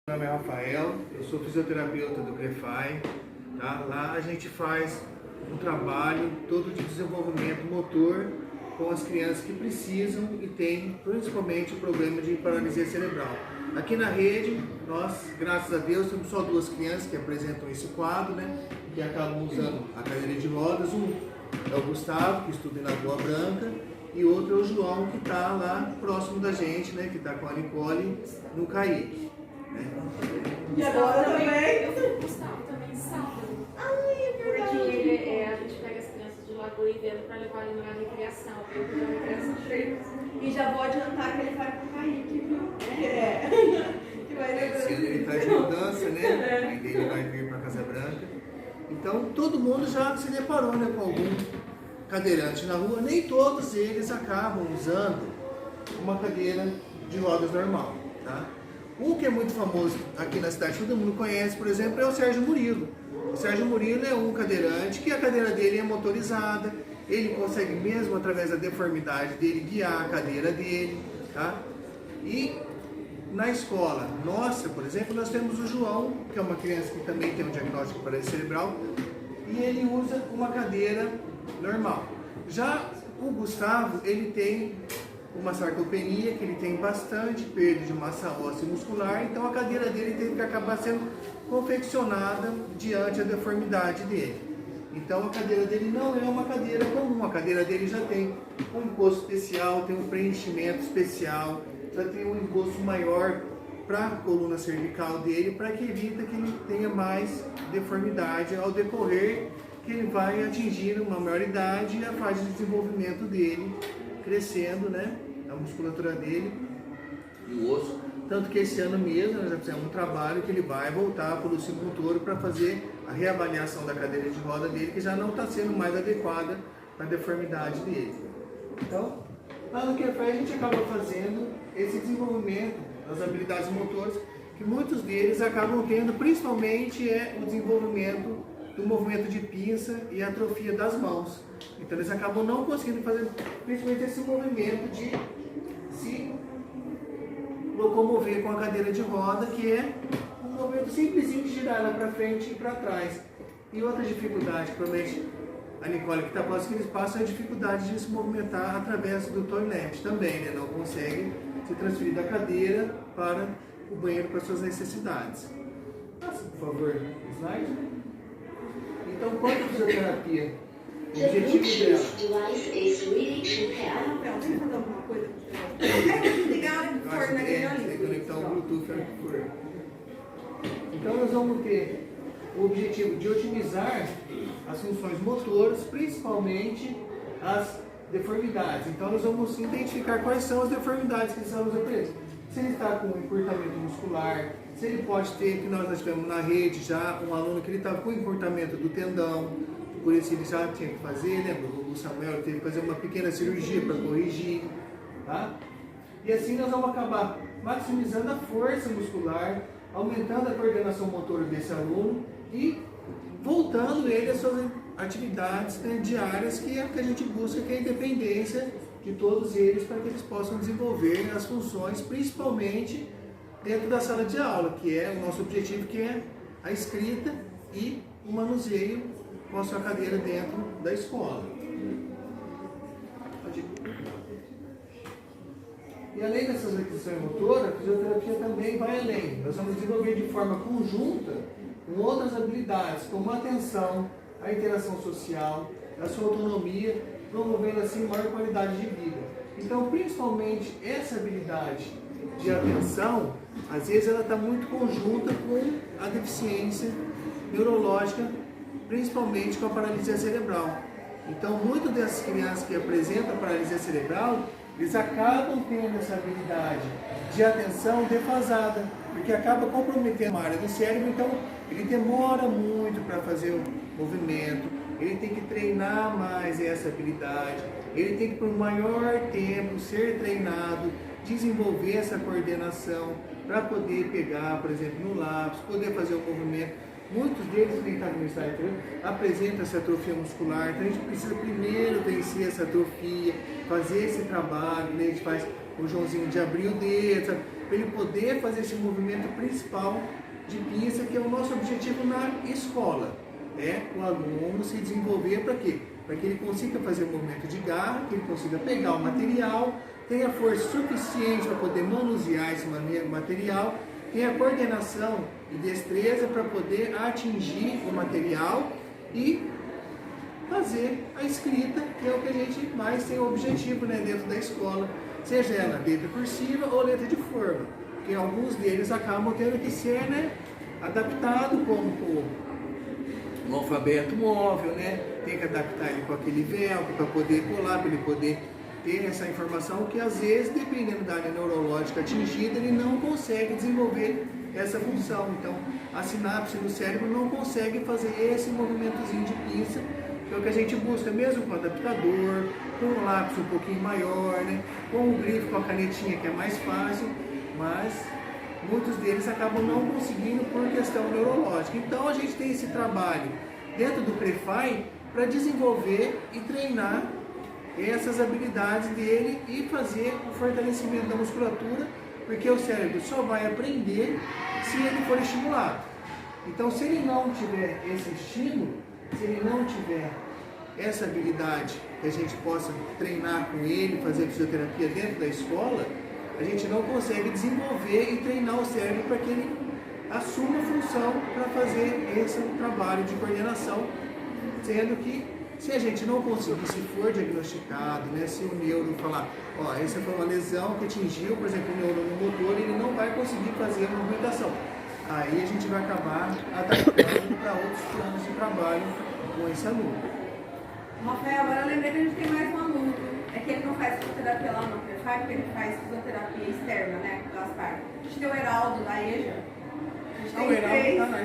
Meu nome é Rafael, eu sou fisioterapeuta do CREFAI. Tá? Lá a gente faz um trabalho todo de desenvolvimento motor com as crianças que precisam e têm principalmente o problema de paralisia cerebral. Aqui na rede, nós, graças a Deus, temos só duas crianças que apresentam esse quadro, né? Que acabam usando a cadeira de rodas. Um é o Gustavo, que estuda em Lagoa Branca, e outro é o João, que está lá próximo da gente, né? Que está com a Nicole no CAIC. E agora também? O Gustavo também sábado. Ai, é verdade. Porque a gente pega as crianças de Lagoa e Vento para levar ele na recreação. Eu vou na recreação cheia. E já vou adiantar que ele vai pro Kaique, viu? É. Que vai Esse ano lembrar. ele está de mudança, né? A mãe dele vai vir para Casa Branca. Então todo mundo já se deparou, né, com algum cadeirante na rua. Nem todos eles acabam usando uma cadeira de rodas normal, tá? Um que é muito famoso aqui na cidade, todo mundo conhece, por exemplo, é o Sérgio Murilo. O Sérgio Murilo é um cadeirante que a cadeira dele é motorizada, ele consegue mesmo através da deformidade dele guiar a cadeira dele, tá? E na escola nossa, por exemplo, nós temos o João, que é uma criança que também tem um diagnóstico de paralisia cerebral, e ele usa uma cadeira normal. Já o Gustavo, ele tem uma sarcopenia, que ele tem bastante perda de massa óssea e muscular, então a cadeira dele teve que acabar sendo confeccionada diante da deformidade dele. Então a cadeira dele não é uma cadeira comum, a cadeira dele já tem um encosto especial, tem um preenchimento especial, já tem um encosto maior para a coluna cervical dele, para que evita que ele tenha mais deformidade ao decorrer, que ele vai atingir uma maior idade e a fase de desenvolvimento dele crescendo, né, a musculatura dele e o osso. Tanto que esse ano mesmo nós já fizemos um trabalho que ele vai voltar para o Lucicultor para fazer a reavaliação da cadeira de roda dele, que já não está sendo mais adequada para a deformidade dele. Então, lá no QFI a gente acaba fazendo esse desenvolvimento das habilidades motoras, que muitos deles acabam tendo, principalmente o desenvolvimento do movimento de pinça e atrofia das mãos. Então eles acabam não conseguindo fazer principalmente esse movimento de se locomover com a cadeira de roda, que é um movimento simplesinho de girar ela para frente e para trás. E outra dificuldade, provavelmente a Nicole que está próxima, que eles passam a dificuldade de se movimentar através do toilet também, né? Não conseguem se transferir da cadeira para o banheiro para suas necessidades. Passa, por favor, o slide. Então, quanto à fisioterapia, o objetivo dela... Rafael, vem fazer alguma coisa? É que ligaram que for naquele Tem que ali. conectar o Bluetooth onde for. Então nós vamos ter o objetivo de otimizar as funções motoras, principalmente as deformidades. Então nós vamos identificar quais são as deformidades que estamos apresentando. Se ele está com encurtamento muscular, se ele pode ter, que nós tivemos na rede já um aluno que ele estava com encurtamento do tendão, por isso ele já tinha que fazer, né? O Samuel teve que fazer uma pequena cirurgia para corrigir, tá? E assim nós vamos acabar maximizando a força muscular, aumentando a coordenação motora desse aluno e voltando ele às suas atividades, né, diárias, que é o que a gente busca, que é a independência de todos eles, para que eles possam desenvolver as funções, principalmente dentro da sala de aula, que é o nosso objetivo, que é a escrita e o manuseio com a sua cadeira dentro da escola. E além dessas aquisições motoras, a fisioterapia também vai além. Nós vamos desenvolver de forma conjunta com outras habilidades, como a atenção, a interação social, a sua autonomia, promovendo assim maior qualidade de vida. Então, principalmente essa habilidade de atenção, às vezes ela está muito conjunta com a deficiência neurológica, principalmente com a paralisia cerebral. Então, muitas dessas crianças que apresentam paralisia cerebral, eles acabam tendo essa habilidade de atenção defasada, porque acaba comprometendo uma área do cérebro, então ele demora muito para fazer o movimento, ele tem que treinar mais essa habilidade, ele tem que por maior tempo ser treinado, desenvolver essa coordenação para poder pegar, por exemplo, no lápis, poder fazer o movimento. Muitos deles, que está no slide, apresentam essa atrofia muscular, então a gente precisa primeiro vencer essa atrofia, fazer esse trabalho, né? A gente faz o Joãozinho de abrir o dedo, sabe? para ele poder fazer esse movimento principal de pinça, que é o nosso objetivo na escola. É o aluno se desenvolver para quê? Para que ele consiga fazer o movimento de garra, que ele consiga pegar o material, tenha força suficiente para poder manusear esse material, tenha coordenação e destreza para poder atingir o material e fazer a escrita, que é o que a gente mais tem o objetivo, né, dentro da escola, seja ela letra cursiva ou letra de forma, porque alguns deles acabam tendo que ser, né, adaptado como o alfabeto móvel, né, tem que adaptar ele com aquele velcro para poder colar, para ele poder ter essa informação que às vezes, dependendo da área neurológica atingida, ele não consegue desenvolver essa função. Então, a sinapse do cérebro não consegue fazer esse movimentozinho de pinça, que é o que a gente busca, mesmo com o adaptador, com um lápis um pouquinho maior, né? Com o grifo, com a canetinha, que é mais fácil, mas muitos deles acabam não conseguindo por questão neurológica. Então, a gente tem esse trabalho dentro do Prefai para desenvolver e treinar essas habilidades dele e fazer o fortalecimento da musculatura, porque o cérebro só vai aprender se ele for estimulado. Então, se ele não tiver esse estímulo, se ele não tiver essa habilidade que a gente possa treinar com ele, fazer fisioterapia dentro da escola, a gente não consegue desenvolver e treinar o cérebro para que ele assuma a função para fazer esse trabalho de coordenação, sendo que se a gente não conseguir, se for diagnosticado, né, se o neuro falar, ó, essa foi uma lesão que atingiu, por exemplo, o neurônio motor, ele não vai conseguir fazer a movimentação. Aí a gente vai acabar adaptando para outros planos de trabalho com esse aluno. Rafael, agora eu lembrei que a gente tem mais um aluno. É que ele não faz fisioterapia lá no Prefai, porque ele faz fisioterapia externa, né, com as partes. A gente tem o Heraldo da EJA. O Heraldo tá na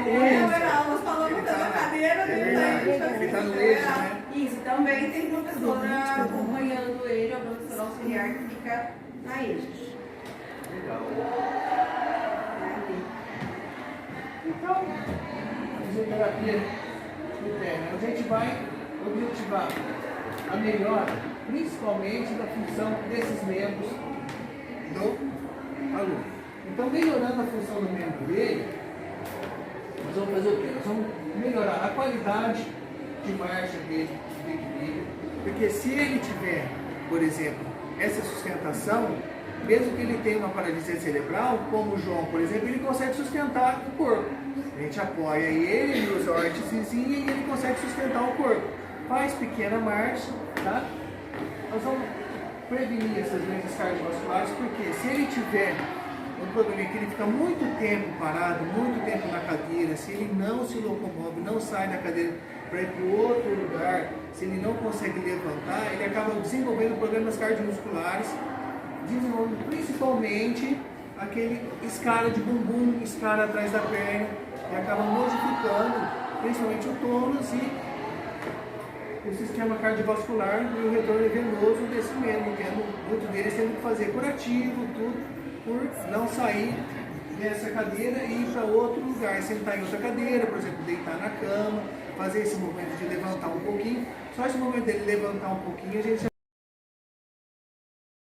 o Heraldo, nós falamos da cadeira, ele tá no eixo, né? Isso, também tem professora acompanhando ele, a professora auxiliar que fica na EJA. Legal. Então, a fisioterapia interna, a gente vai objetivar a melhora, principalmente da função desses membros do aluno. Então, melhorando a função do membro dele, nós vamos fazer o quê? Nós vamos melhorar a qualidade de marcha dele, de equilíbrio, porque se ele tiver, por exemplo, essa sustentação, mesmo que ele tenha uma paralisia cerebral, como o João, por exemplo, ele consegue sustentar o corpo. A gente apoia ele, ele usa o órtesezinho e ele consegue sustentar o corpo. Faz pequena marcha, tá? Nós vamos prevenir essas doenças cardiovasculares, porque se ele tiver um problema que ele fica muito tempo parado, muito tempo na cadeira, se ele não se locomove, não sai da cadeira para ir para outro lugar, se ele não consegue levantar, ele acaba desenvolvendo problemas cardiomusculares, desenvolvendo principalmente aquele escara de bumbum, escara atrás da perna, e acaba modificando principalmente o tônus e o sistema cardiovascular e o retorno venoso desse membro, tendo muito deles tendo que fazer curativo, tudo, por não sair dessa cadeira e ir para outro lugar, sentar em outra cadeira, por exemplo, deitar na cama, fazer esse movimento de levantar um pouquinho. Só esse movimento dele levantar um pouquinho, a gente